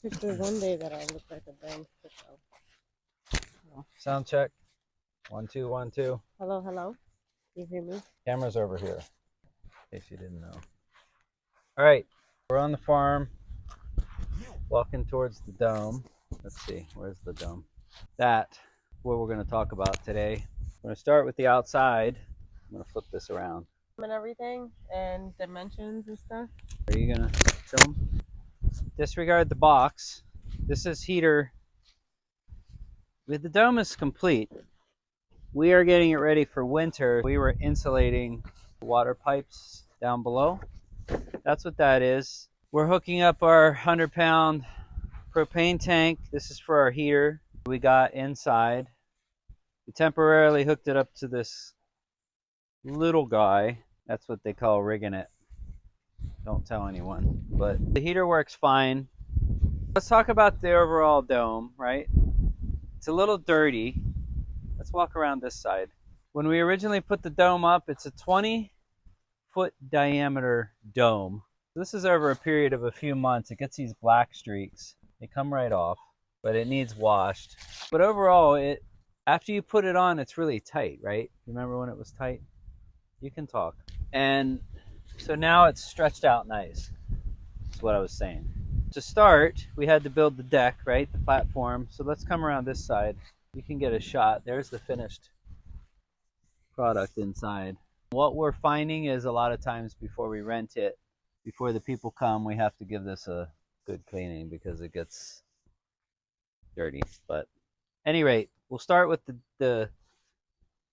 picture one day that I look like a damn sicko. Sound check. 1 2 1 2. Hello, hello. You hear me? Camera's over here, in case you didn't know. All right, we're on the farm, walking towards the dome. Let's see, where's the dome? That's what we're going to talk about today. We're going to start with the outside. I'm going to flip this around. And everything, and dimensions and stuff. Are you going to film? Disregard the box. This is heater. The dome is complete. We are getting it ready for winter. We were insulating water pipes down below. That's what that is. We're hooking up our 100-pound propane tank. This is for our heater we got inside. We temporarily hooked it up to this little guy. That's what they call rigging it. Don't tell anyone. But the heater works fine. Let's talk about the overall dome, right? It's a little dirty. Let's walk around this side. When we originally put the dome up, it's a 20-foot diameter dome. This is over a period of a few months. It gets these black streaks. They come right off, but it needs washed. But overall, after you put it on, it's really tight, right? Remember when it was tight? You can talk. And so now it's stretched out nice. That's what I was saying. To start, we had to build the deck, right? The platform. So let's come around this side. You can get a shot. There's the finished product inside. What we're finding is a lot of times before we rent it, before the people come, we have to give this a good cleaning because it gets dirty. But at any rate, we'll start with the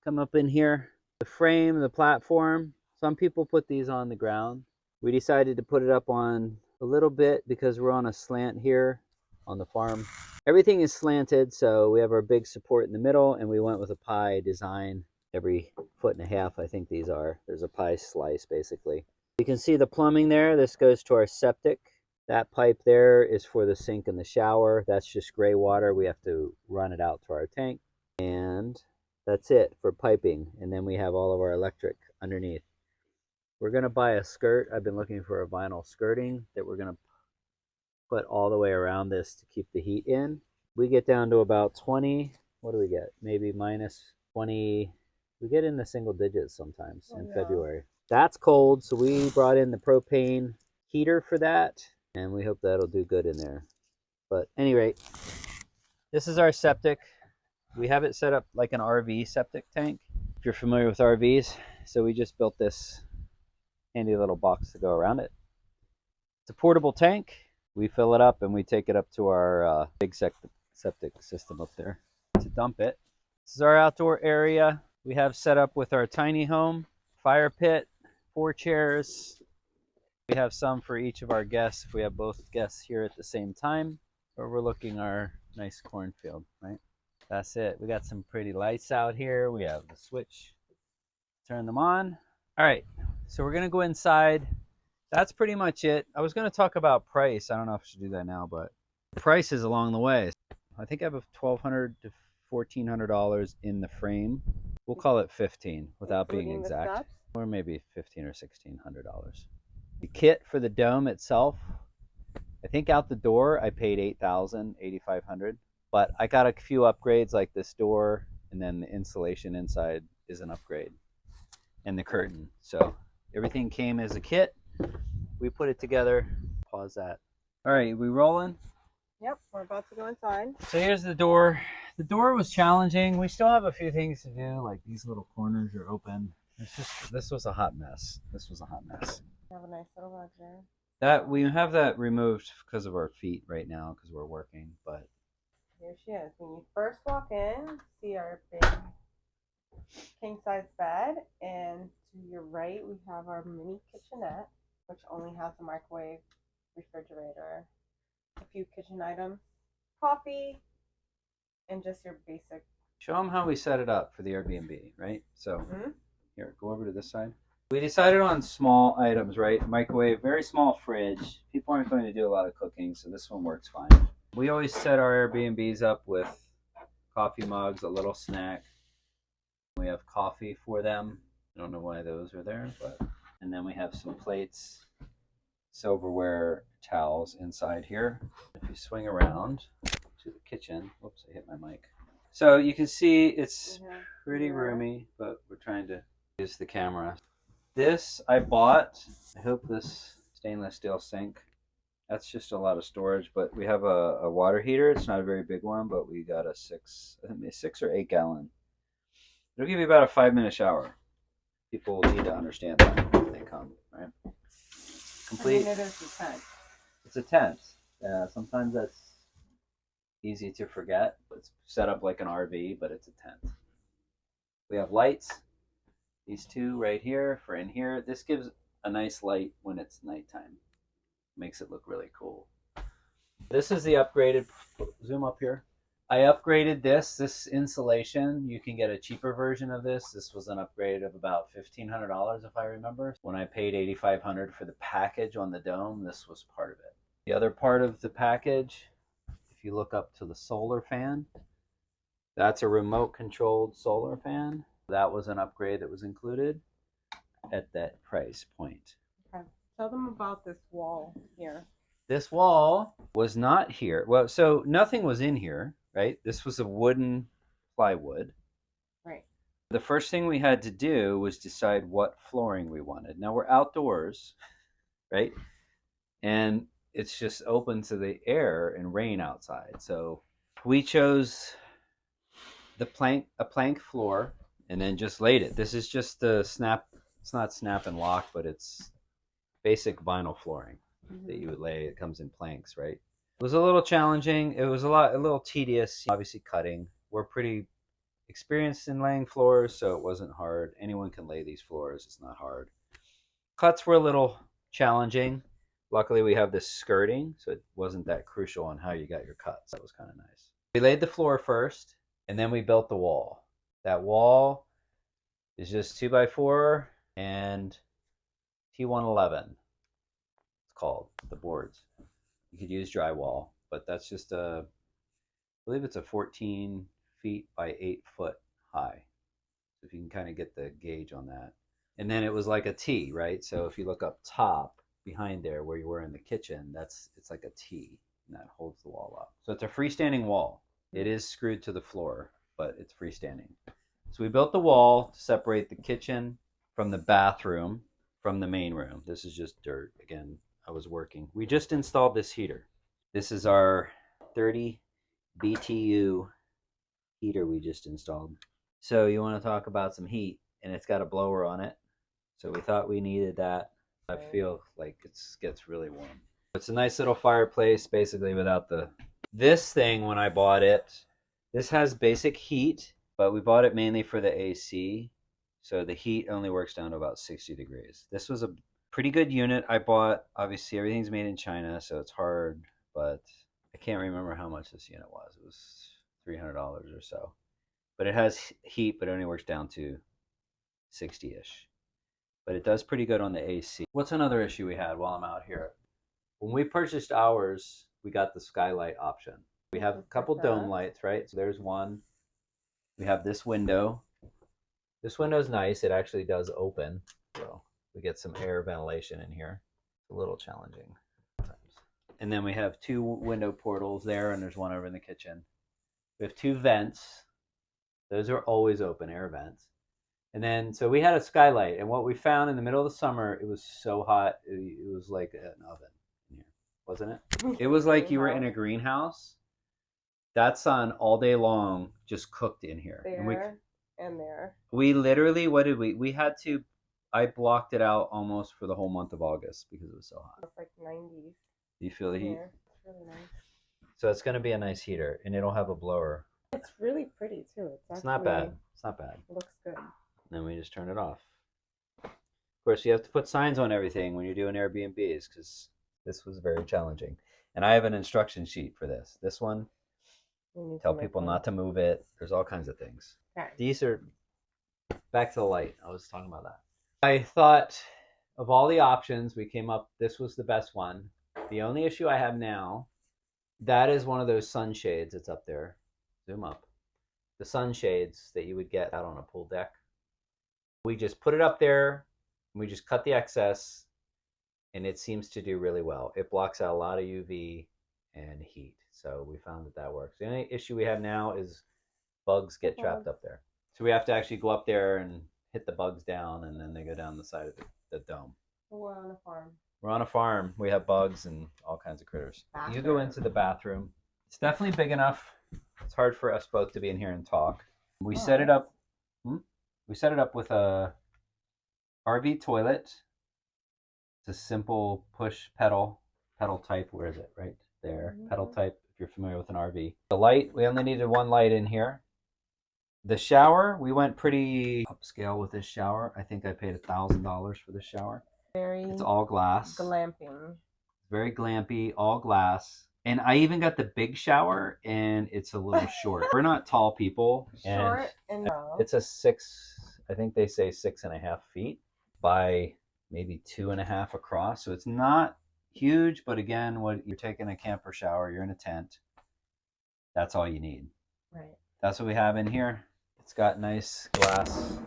come up in here. The frame, the platform. Some people put these on the ground. We decided to put it up on a little bit because we're on a slant here on the farm. Everything is slanted, so we have our big support in the middle, and we went with a pie design. Every 1.5 feet, I think these are. There's a pie slice, basically. You can see the plumbing there. This goes to our septic. That pipe there is for the sink and the shower. That's just gray water. We have to run it out to our tank. And that's it for piping. And then we have all of our electric underneath. We're going to buy a skirt. I've been looking for a vinyl skirting that we're going to put all the way around this to keep the heat in. We get down to about 20. What do we get? Maybe minus 20. We get in the single digits sometimes in February. That's cold, so we brought in the propane heater for that, and we hope that'll do good in there. But at any rate, this is our septic. We have it set up like an RV septic tank, if you're familiar with RVs. So we just built this handy little box to go around it. It's a portable tank. We fill it up and we take it up to our big septic system up there to dump it. This is our outdoor area. We have set up with our tiny home, fire pit, 4 chairs. We have some for each of our guests if we have both guests here at the same time, overlooking our nice cornfield, right? That's it. We got some pretty lights out here. We have the switch. Turn them on. All right, so we're gonna go inside. That's pretty much it. I was gonna talk about price. I don't know if I should do that now, but price is along the way. I think I have $1,200 to $1,400 in the frame. We'll call it 15 without being exact, or maybe $1,500 or $1,600. The kit for the dome itself, I think out the door I paid $8,000, $8,500, but I got a few upgrades like this door, and then the insulation inside is an upgrade, and the curtain. So everything came as a kit. We put it together. Pause that. All right, we rolling? Yep, we're about to go inside. So here's the door. The door was challenging. We still have a few things to do, like these little corners are open. This was a hot mess. This was a hot mess. Have a nice little rug there. That we have that removed because of our feet right now because we're working. But here she is. When you first walk in, see our big king size bed, and to your right we have our mini kitchenette, which only has a microwave, refrigerator, a few kitchen items, coffee, and just your basic. Show them how we set it up for the Airbnb, right? So here, go over to this side. We decided on small items, right? Microwave, very small fridge. People aren't going to do a lot of cooking, so this one works fine. We always set our Airbnbs up with coffee mugs, a little snack. We have coffee for them. I don't know why those are there, but and then we have some plates, silverware towels inside here. If you swing around to the kitchen, whoops, I hit my mic. So you can see it's pretty roomy, but we're trying to use the camera. This I bought. I hope this stainless steel sink. That's just a lot of storage, but we have a water heater. It's not a very big one, but we got a 6 or 8 gallon. It'll give you about a 5-minute shower. People need to understand that when they come, right? Complete. I mean, it is a tent. It's a tent. Sometimes that's easy to forget. It's set up like an RV, but it's a tent. We have lights. These two right here for in here. This gives a nice light when it's nighttime. Makes it look really cool. This is the upgraded, zoom up here. I upgraded this insulation. You can get a cheaper version of this. This was an upgrade of about $1,500 if I remember. When I paid $8,500 for the package on the dome, this was part of it. The other part of the package, if you look up to the solar fan, that's a remote controlled solar fan. That was an upgrade that was included at that price point. Okay. Tell them about this wall here. This wall was not here. Well, so nothing was in here, right? This was a wooden plywood. Right. The first thing we had to do was decide what flooring we wanted. Now we're outdoors, right? And it's just open to the air and rain outside. So we chose a plank floor and then just laid it. This is just the snap. It's not snap and lock, but it's basic vinyl flooring that you would lay. It comes in planks, right? It was a little challenging. It was a little tedious, obviously cutting. We're pretty experienced in laying floors, so it wasn't hard. Anyone can lay these floors. It's not hard. Cuts were a little challenging. Luckily, we have this skirting, so it wasn't that crucial on how you got your cuts. That was kind of nice. We laid the floor first, and then we built the wall. That wall is just 2x4 and T111. It's called, the boards. You could use drywall, but that's just I believe it's a 14 feet by 8 foot high. So if you can kind of get the gauge on that. And then it was like a T, right? So if you look up top behind there where you were in the kitchen, it's like a T, and that holds the wall up. So it's a freestanding wall. It is screwed to the floor, but it's freestanding. So we built the wall to separate the kitchen from the bathroom from the main room. This is just dirt. Again, I was working. We just installed this heater. This is our 30 BTU heater we just installed. So you want to talk about some heat, and it's got a blower on it. So we thought we needed that. I feel like it gets really warm. It's a nice little fireplace, basically without this thing. When I bought it, this has basic heat, but we bought it mainly for the AC. So the heat only works down to about 60 degrees. This was a pretty good unit I bought. Obviously, everything's made in China, so it's hard, but I can't remember how much this unit was. It was $300 or so. But it has heat, but it only works down to 60-ish. But it does pretty good on the AC. What's another issue we had while I'm out here? When we purchased ours, we got the skylight option. We have a couple dome lights, right? So there's one. We have this window. This window is nice. It actually does open. So we get some air ventilation in here. It's a little challenging. And then we have 2 window portals there, and there's one over in the kitchen. We have 2 vents. Those are always open, air vents. And then, so we had a skylight, and what we found in the middle of the summer, it was so hot, it was like an oven in here, wasn't it? It was like you were in a greenhouse. That sun all day long just cooked in here. There and there. We literally, what did we had to, I blocked it out almost for the whole month of August because it was so hot. It's like 90s. Do you feel the heat? Here. It's really nice. So it's going to be a nice heater, and it'll have a blower. It's really pretty too. It's not bad. It's not bad. It looks good. Then we just turn it off. Of course, you have to put signs on everything when you're doing Airbnbs because this was very challenging. And I have an instruction sheet for this. This one, tell people not to move it. There's all kinds of things. Okay. These are, back to the light. I was talking about that. I thought of all the options, we came up, this was the best one. The only issue I have now, that is one of those sunshades that's up there. Zoom up. The sunshades that you would get out on a pool deck. We just put it up there, and we just cut the excess, and it seems to do really well. It blocks out a lot of UV and heat, so we found that that works. The only issue we have now is bugs get trapped up there, so we have to actually go up there and hit the bugs down, and then they go down the side of the dome. We're on a farm. We're on a farm. We have bugs and all kinds of critters. You go into the bathroom. It's definitely big enough. It's hard for us both to be in here and talk. We set it up. We set it up with a RV toilet. It's a simple push pedal type. Where is it? Right there. Pedal type. If you're familiar with an RV. The light. We only needed one light in here. The shower. We went pretty upscale with this shower. I think I paid $1,000 for this shower. It's all glass. Glamping. Very glampy, all glass. And I even got the big shower, and it's a little short. We're not tall people. Short and round. It's a 6, I think they say 6.5 feet by maybe 2.5 across. So it's not huge, but again, what you're taking a camper shower, you're in a tent. That's all you need. Right. That's what we have in here. It's got nice glass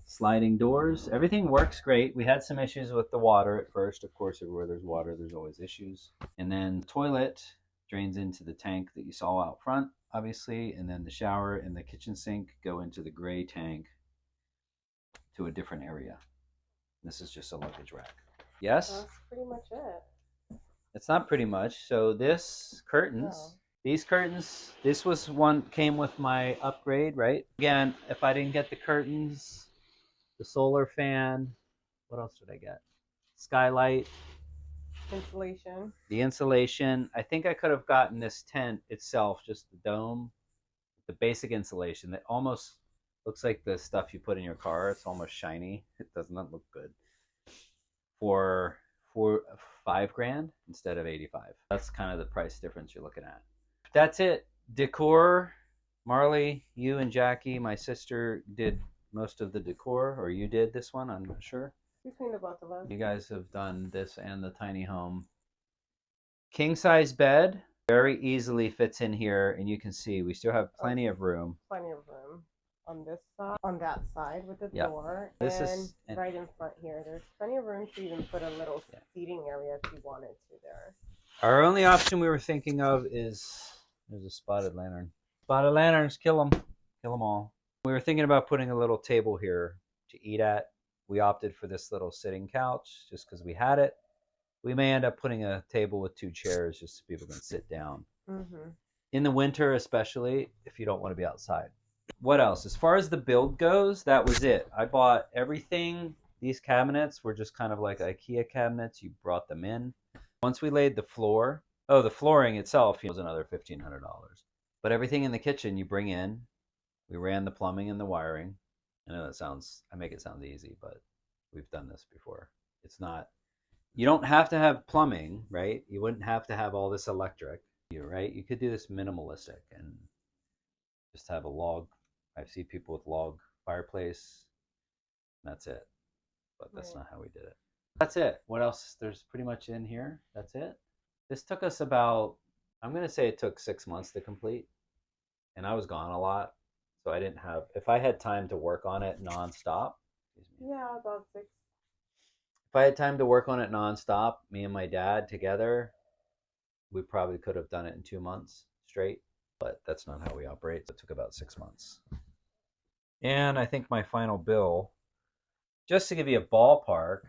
sliding doors. Everything works great. We had some issues with the water at first. Of course, everywhere there's water, there's always issues. And then the toilet drains into the tank that you saw out front, obviously. And then the shower and the kitchen sink go into the gray tank to a different area. This is just a luggage rack. Yes? That's pretty much it. It's not pretty much. So this curtains, these curtains, this was one came with my upgrade, right? Again, if I didn't get the curtains, the solar fan, what else did I get? Skylight. Insulation. The insulation. I think I could have gotten this tent itself, just the dome, the basic insulation that almost looks like the stuff you put in your car. It's almost shiny. It does not look good. For $5,000 instead of $85,000. That's kind of the price difference you're looking at. That's it. Decor. Marley, you and Jackie, my sister, did most of the decor, or you did this one, I'm not sure. Between the both of us. You guys have done this and the tiny home. King size bed, very easily fits in here, and you can see we still have plenty of room. Plenty of room on this side, on that side with the door, and right in front here. There's plenty of room to even put a little seating area if you wanted to there. Our only option we were thinking of is, there's a spotted lantern. Spotted lanterns, kill them all. We were thinking about putting a little table here to eat at. We opted for this little sitting couch just because we had it. We may end up putting a table with 2 chairs just so people can sit down. Mm-hmm. In the winter, especially, if you don't want to be outside. What else? As far as the build goes, that was it. I bought everything. These cabinets were just kind of like IKEA cabinets. You brought them in. Once we laid the floor, the flooring itself was another $1,500. But everything in the kitchen you bring in. We ran the plumbing and the wiring. I know I make it sound easy, but we've done this before. It's not, you don't have to have plumbing, right? You wouldn't have to have all this electric, right? You could do this minimalistic and just have a log. I see people with log fireplace. That's it. But that's not how we did it. That's it. What else? There's pretty much in here. That's it. This took us about, I'm going to say it took 6 months to complete. And I was gone a lot. So I didn't have, if I had time to work on it nonstop. Yeah, about 6. If I had time to work on it nonstop, me and my dad together, we probably could have done it in 2 months straight. But that's not how we operate. So it took about 6 months. And I think my final bill, just to give you a ballpark,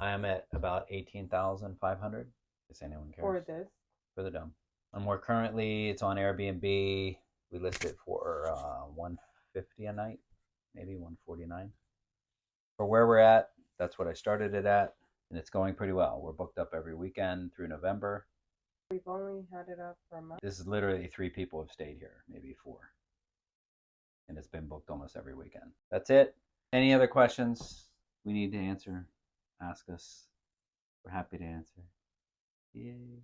I am at about $18,500. If anyone cares. For this? For the dome. And we're currently, it's on Airbnb. We list it for $150 a night, maybe $149. For where we're at, that's what I started it at, and it's going pretty well. We're booked up every weekend through November. We've only had it up for a month. This is literally 3 people have stayed here, maybe 4. And it's been booked almost every weekend. That's it. Any other questions we need to answer? Ask us. We're happy to answer. Yay.